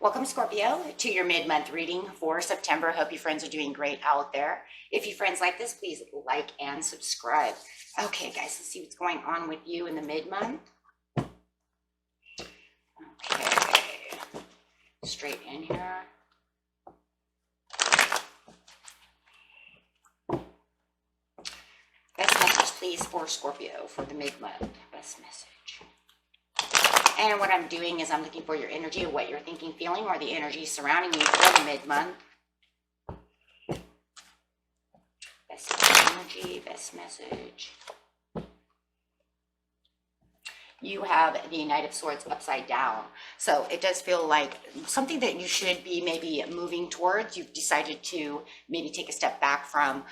Welcome, Scorpio, to your mid-month reading for September. Hope you friends are doing great out there. If you friends like this, please like and subscribe. Okay, guys, let's see what's going on with you in the mid-month. Okay, straight in here. Best message, please, for Scorpio for the mid-month. Best message. And what I'm doing is I'm looking for your energy of what you're thinking, feeling, or the energy surrounding you for the mid-month. Best energy, best message. You have the Knight of Swords upside down. So it does feel like something that you should be maybe moving towards. You've decided to maybe take a step back from,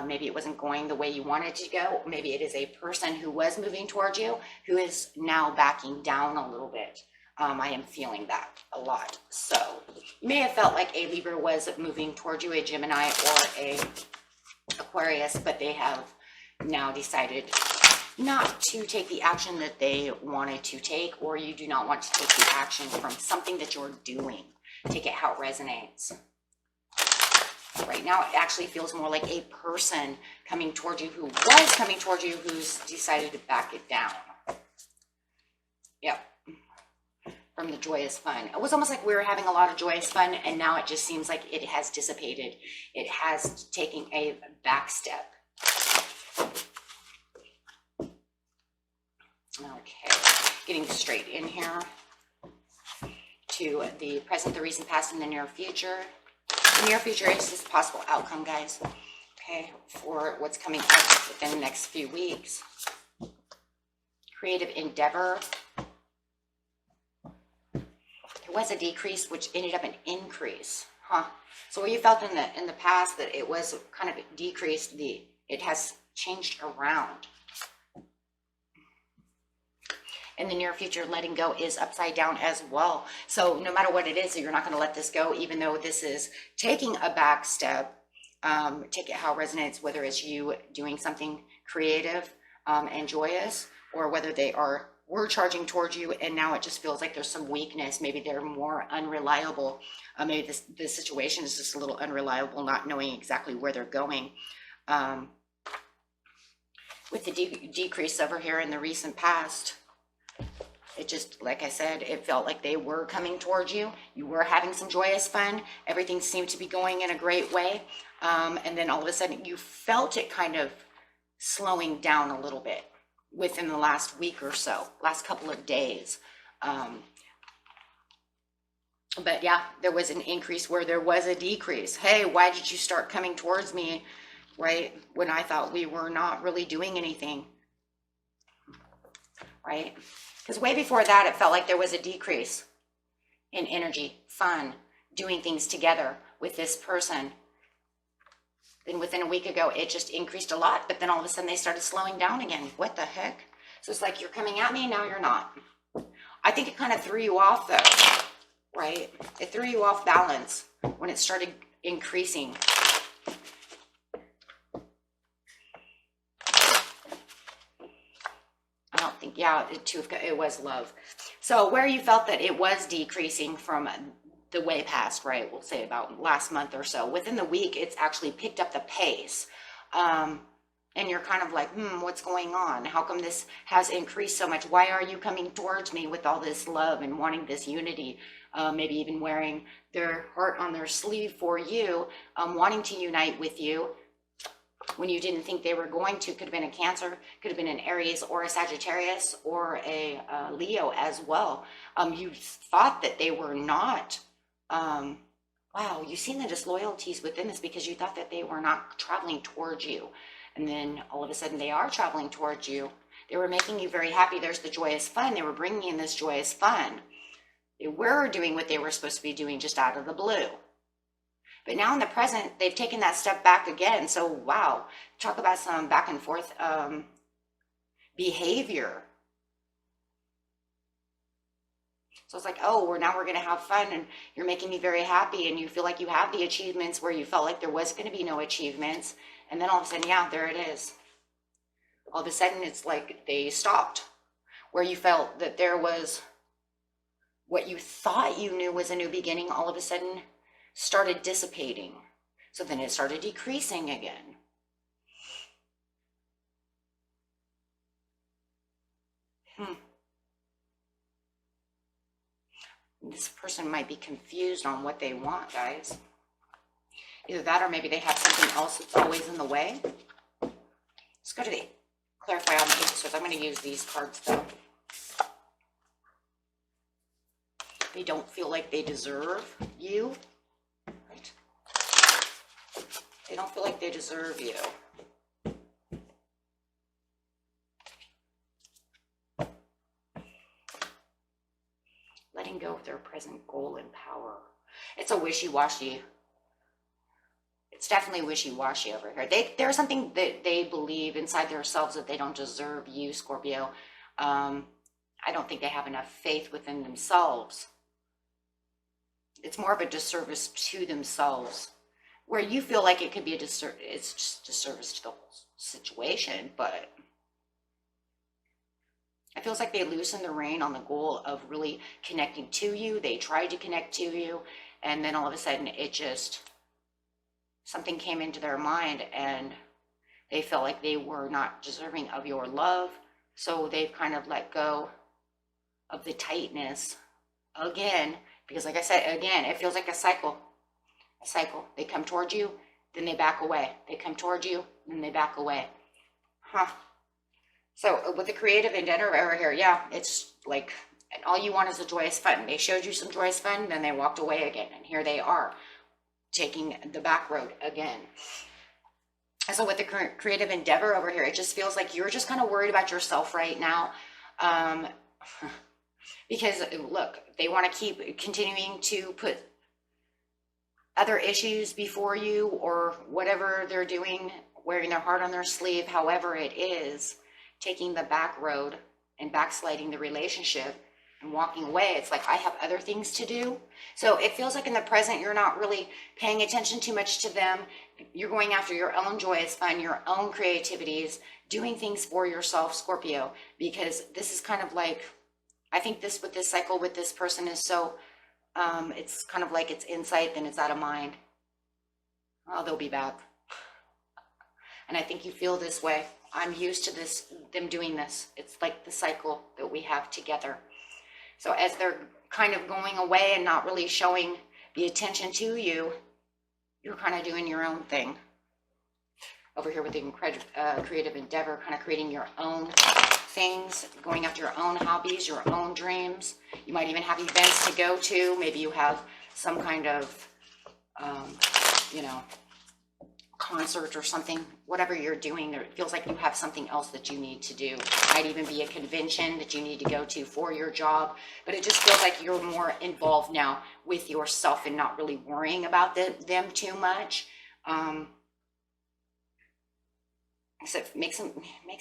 maybe it wasn't going the way you wanted to go. Maybe it is a person who was moving towards you who is now backing down a little bit. I am feeling that a lot. So you may have felt like a Libra was moving towards you, a Gemini or a Aquarius, but they have now decided not to take the action that they wanted to take, or you do not want to take the action from something that you're doing. Take it how it resonates. Right now, it actually feels more like a person coming towards you who was coming towards you who's decided to back it down. Yep. From the joyous fun. It was almost like we were having a lot of joyous fun, and now it just seems like it has dissipated. It has taken a back step. Okay, getting straight in here to the present, the recent, past, and the near future. The near future is this possible outcome, guys. Okay, for what's coming up within the next few weeks. Creative endeavor. There was a decrease, which ended up an increase. So where you felt in the past that it was kind of decreased, it has changed around. In the near future, letting go is upside down as well. So no matter what it is, you're not going to let this go, even though this is taking a back step. Take it how it resonates, whether it's you doing something creative and joyous, or whether were charging towards you, and now it just feels like there's some weakness. Maybe they're more unreliable. Maybe this situation is just a little unreliable, not knowing exactly where they're going. With the decrease over here in the recent past, it just, like I said, it felt like they were coming towards you. You were having some joyous fun. Everything seemed to be going in a great way. And then all of a sudden you felt it kind of slowing down a little bit within the last week or so, last couple of days. But yeah, there was an increase where there was a decrease. Hey, why did you start coming towards me, right, when I thought we were not really doing anything, right? Because way before that, it felt like there was a decrease in energy, fun, doing things together with this person. Then within a week ago, it just increased a lot, but then all of a sudden they started slowing down again. What the heck? So it's like, you're coming at me, now you're not. I think it kind of threw you off though, right? It threw you off balance when it started increasing. Yeah, it was love. So where you felt that it was decreasing from the way past, right? We'll say about last month or so. Within the week, it's actually picked up the pace. And you're kind of like, what's going on? How come this has increased so much? Why are you coming towards me with all this love and wanting this unity? Maybe even wearing their heart on their sleeve for you, wanting to unite with you. When you didn't think they were going to. Could have been a Cancer, could have been an Aries or a Sagittarius or a Leo as well. You thought that they were not. Wow, you've seen the disloyalties within this because you thought that they were not traveling towards you. And then all of a sudden they are traveling towards you. They were making you very happy. There's the joyous fun. They were bringing in this joyous fun. They were doing what they were supposed to be doing just out of the blue. But now in the present, they've taken that step back again. So, wow, talk about some back and forth behavior. So it's like, oh, now we're going to have fun, and you're making me very happy, and you feel like you have the achievements where you felt like there was going to be no achievements. And then all of a sudden, yeah, there it is. All of a sudden, it's like they stopped. Where you felt that there was what you thought you knew was a new beginning all of a sudden started dissipating. So then it started decreasing again. This person might be confused on what they want, guys. Either that or maybe they have something else that's always in the way. Let's go to the clarify on the answers. I'm going to use these cards though. They don't feel like they deserve you. Right? They don't feel like they deserve you. Letting go of their present goal and power. It's a wishy-washy. It's definitely wishy-washy over here. There's something that they believe inside themselves that they don't deserve you, Scorpio. I don't think they have enough faith within themselves. It's more of a disservice to themselves, where you feel like it could be it's just a disservice to the whole situation, but it feels like they loosened the rein on the goal of really connecting to you. They tried to connect to you, and then all of a sudden it just, something came into their mind and they felt like they were not deserving of your love. So they've kind of let go of the tightness again, because like I said, again, it feels like a cycle. They come towards you, then they back away. They come towards you, then they back away. So with the creative endeavor over here, yeah, it's like, and all you want is a joyous fun. They showed you some joyous fun, then they walked away again. And here they are, taking the back road again. So with the creative endeavor over here, it just feels like you're just kind of worried about yourself right now. Because look, they want to keep continuing to put other issues before you, or whatever they're doing, wearing their heart on their sleeve, however it is, taking the back road and backsliding the relationship and walking away. It's like, I have other things to do. So it feels like in the present, you're not really paying attention too much to them. You're going after your own joyous fun, your own creativities, doing things for yourself, Scorpio, because this is kind of like, I think this with this cycle with this person is so, it's kind of like it's insight, then it's out of mind. Oh, they'll be back. And I think you feel this way. I'm used to this, them doing this. It's like the cycle that we have together. So as they're kind of going away and not really showing the attention to you, you're kind of doing your own thing. Over here with the creative endeavor, kind of creating your own things, going after your own hobbies, your own dreams. You might even have events to go to. Maybe you have some kind of, concert or something, whatever you're doing, it feels like you have something else that you need to do. Might even be a convention that you need to go to for your job, but it just feels like you're more involved now with yourself and not really worrying about them too much. So it makes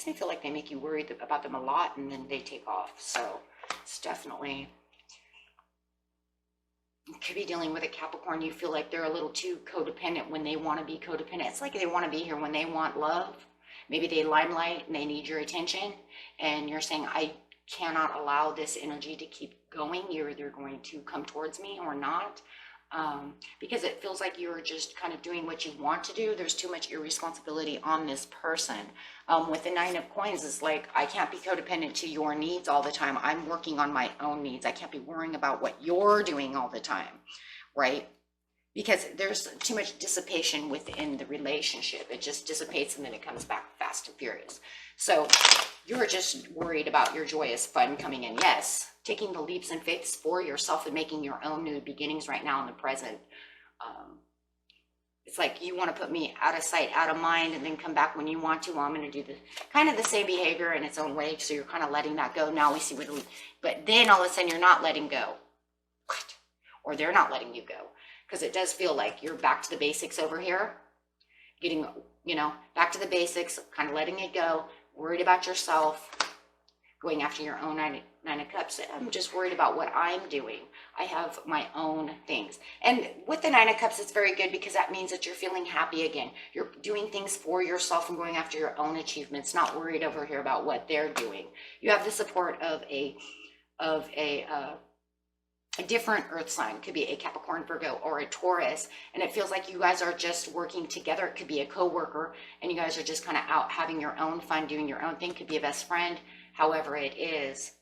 me feel like they make you worried about them a lot, and then they take off. So it's definitely, could be dealing with a Capricorn. You feel like they're a little too codependent when they want to be codependent. It's like they want to be here when they want love. Maybe they limelight and they need your attention, and you're saying, I cannot allow this energy to keep going. You're either going to come towards me or not, because it feels like you're just kind of doing what you want to do. There's too much irresponsibility on this person. With the 9 of Coins, it's like, I can't be codependent to your needs all the time. I'm working on my own needs. I can't be worrying about what you're doing all the time, right? Because there's too much dissipation within the relationship. It just dissipates and then it comes back fast and furious. So you're just worried about your joyous fun coming in. Yes, taking the leaps and faiths for yourself and making your own new beginnings right now in the present. It's like you want to put me out of sight, out of mind, and then come back when you want to. Well, I'm going to do the kind of the same behavior in its own way. So you're kind of letting that go. Now we see what, but then all of a sudden you're not letting go. What? Or they're not letting you go. Because it does feel like you're back to the basics over here. Getting, back to the basics, kind of letting it go. Worried about yourself. Going after your own nine of Cups. I'm just worried about what I'm doing. I have my own things. And with the 9 of Cups, it's very good because that means that you're feeling happy again. You're doing things for yourself and going after your own achievements, not worried over here about what they're doing. You have the support of a a different earth sign. It could be a Capricorn, Virgo, or a Taurus, and it feels like you guys are just working together. It could be a co-worker, and you guys are just kind of out having your own fun, doing your own thing. Could be a best friend, however it is.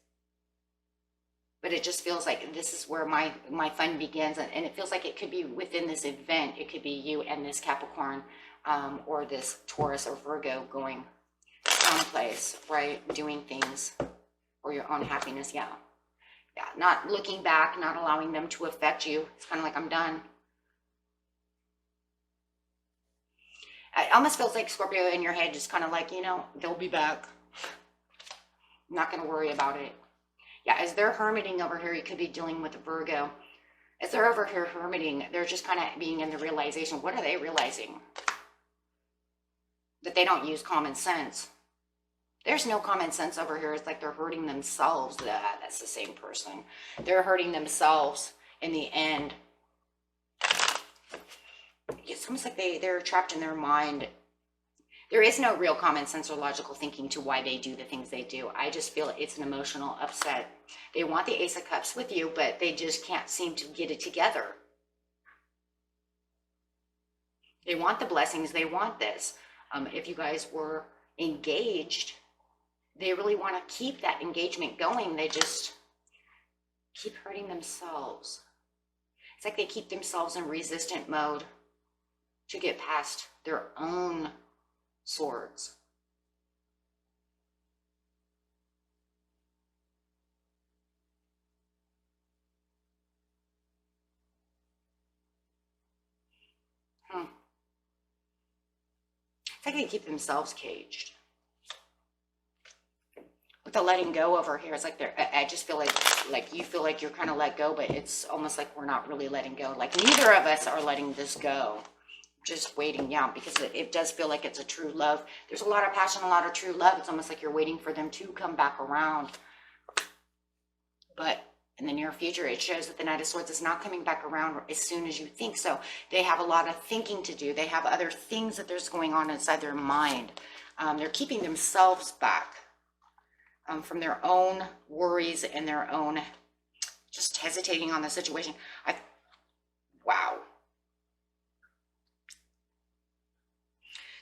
But it just feels like this is where my fun begins, and it feels like it could be within this event. It could be you and this Capricorn or this Taurus or Virgo going someplace, right? Doing things for your own happiness, yeah. Yeah, not looking back, not allowing them to affect you. It's kind of like, I'm done. It almost feels like, Scorpio, in your head, just kind of like, you know, they'll be back. I'm not going to worry about it. Yeah, as they're hermiting over here, you could be dealing with a Virgo. As they're over here hermiting, they're just kind of being in the realization. What are they realizing? That they don't use common sense. There's no common sense over here. It's like they're hurting themselves. That's the same person. They're hurting themselves in the end. It's almost like they're trapped in their mind. There is no real common sense or logical thinking to why they do the things they do. I just feel it's an emotional upset. They want the Ace of Cups with you, but they just can't seem to get it together. They want the blessings. They want this. If you guys were engaged, they really want to keep that engagement going. They just keep hurting themselves. It's like they keep themselves in resistant mode to get past their own swords. It's like they keep themselves caged. With the letting go over here, it's like I just feel like you feel like you're kind of let go, but it's almost like we're not really letting go. Like neither of us are letting this go. Just waiting, yeah, because it does feel like it's a true love. There's a lot of passion, a lot of true love. It's almost like you're waiting for them to come back around. But in the near future, it shows that the Knight of Swords is not coming back around as soon as you think. So they have a lot of thinking to do. They have other things that there's going on inside their mind. They're keeping themselves back from their own worries and their own just hesitating on the situation. Wow.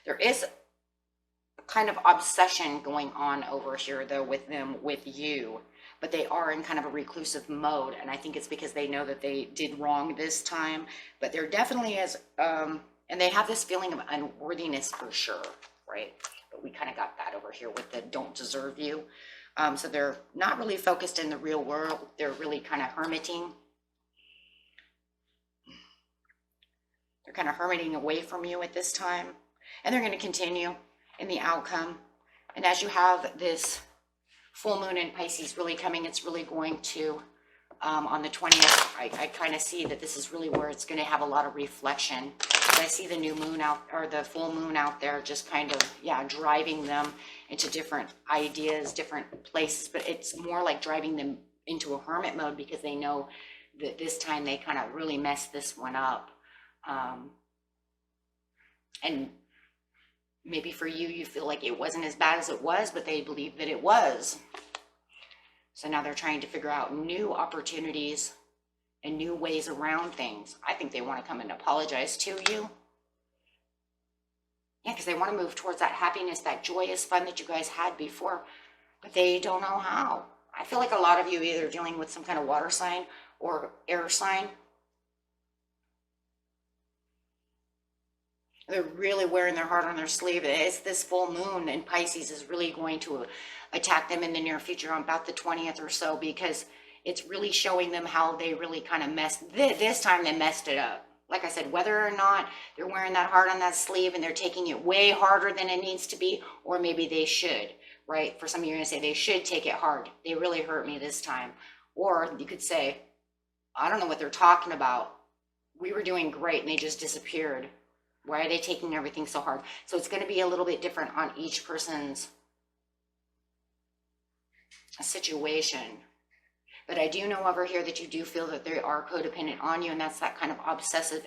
There is a kind of obsession going on over here, though, with them, with you. But they are in kind of a reclusive mode. And I think it's because they know that they did wrong this time. But there definitely is, and they have this feeling of unworthiness for sure, right? But we kind of got that over here with the don't deserve you. So they're not really focused in the real world. They're really kind of hermiting. They're kind of hermiting away from you at this time. And they're going to continue in the outcome. And as you have this full moon in Pisces really coming, it's really going to, on the 20th, I kind of see that this is really where it's going to have a lot of reflection. I see the new moon out, or the full moon out there, just kind of, yeah, driving them into different ideas, different places. But it's more like driving them into a hermit mode because they know that this time they kind of really messed this one up. And maybe for you, you feel like it wasn't as bad as it was, but they believe that it was. So now they're trying to figure out new opportunities and new ways around things. I think they want to come and apologize to you. Yeah, because they want to move towards that happiness, that joyous fun that you guys had before, but they don't know how. I feel like a lot of you either dealing with some kind of water sign or air sign. They're really wearing their heart on their sleeve. It's this full moon in Pisces is really going to attack them in the near future on about the 20th or so, because it's really showing them how they really kind of messed, this time they messed it up. Like I said, whether or not they're wearing that heart on that sleeve and they're taking it way harder than it needs to be, or maybe they should, right? For some of you, you're going to say they should take it hard. They really hurt me this time. Or you could say, I don't know what they're talking about. We were doing great and they just disappeared. Why are they taking everything so hard? So it's going to be a little bit different on each person's situation. But I do know over here that you do feel that they are codependent on you, and that's that kind of obsessive,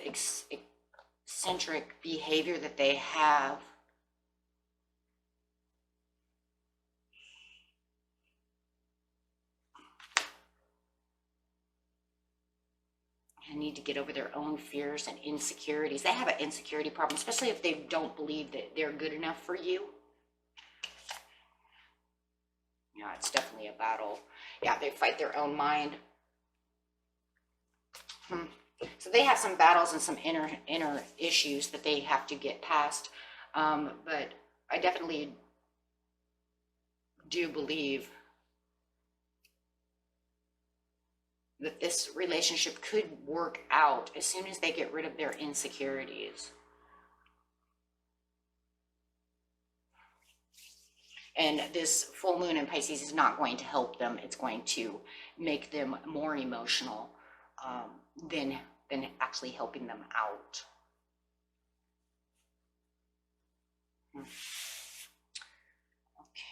eccentric behavior that they have. and need to get over their own fears and insecurities. They have an insecurity problem, especially if they don't believe that they're good enough for you. Yeah, it's definitely a battle. Yeah, they fight their own mind. So they have some battles and some inner issues that they have to get past. But I definitely do believe that this relationship could work out as soon as they get rid of their insecurities. And this full moon in Pisces is not going to help them. It's going to make them more emotional than actually helping them out.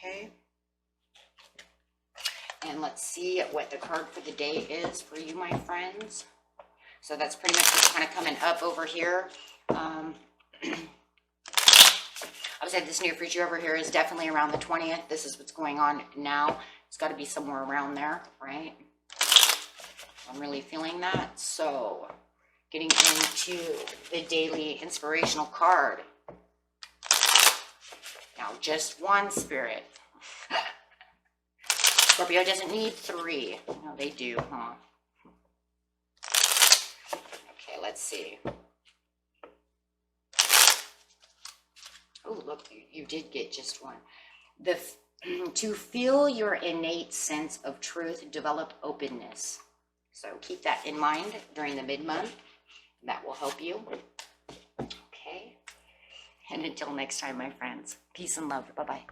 Okay. And let's see what the card for the day is for you, my friends. So that's pretty much what's kind of coming up over here. I would say this near future over here is definitely around the 20th. This is what's going on now. It's got to be somewhere around there, right? I'm really feeling that. So getting into the daily inspirational card. Now, just one, Spirit. Scorpio doesn't need 3. No, they do, huh? Okay, let's see. Oh, look, you did get just one. To feel your innate sense of truth, develop openness. So keep that in mind during the mid-month. That will help you. Okay. And until next time, my friends, peace and love. Bye-bye.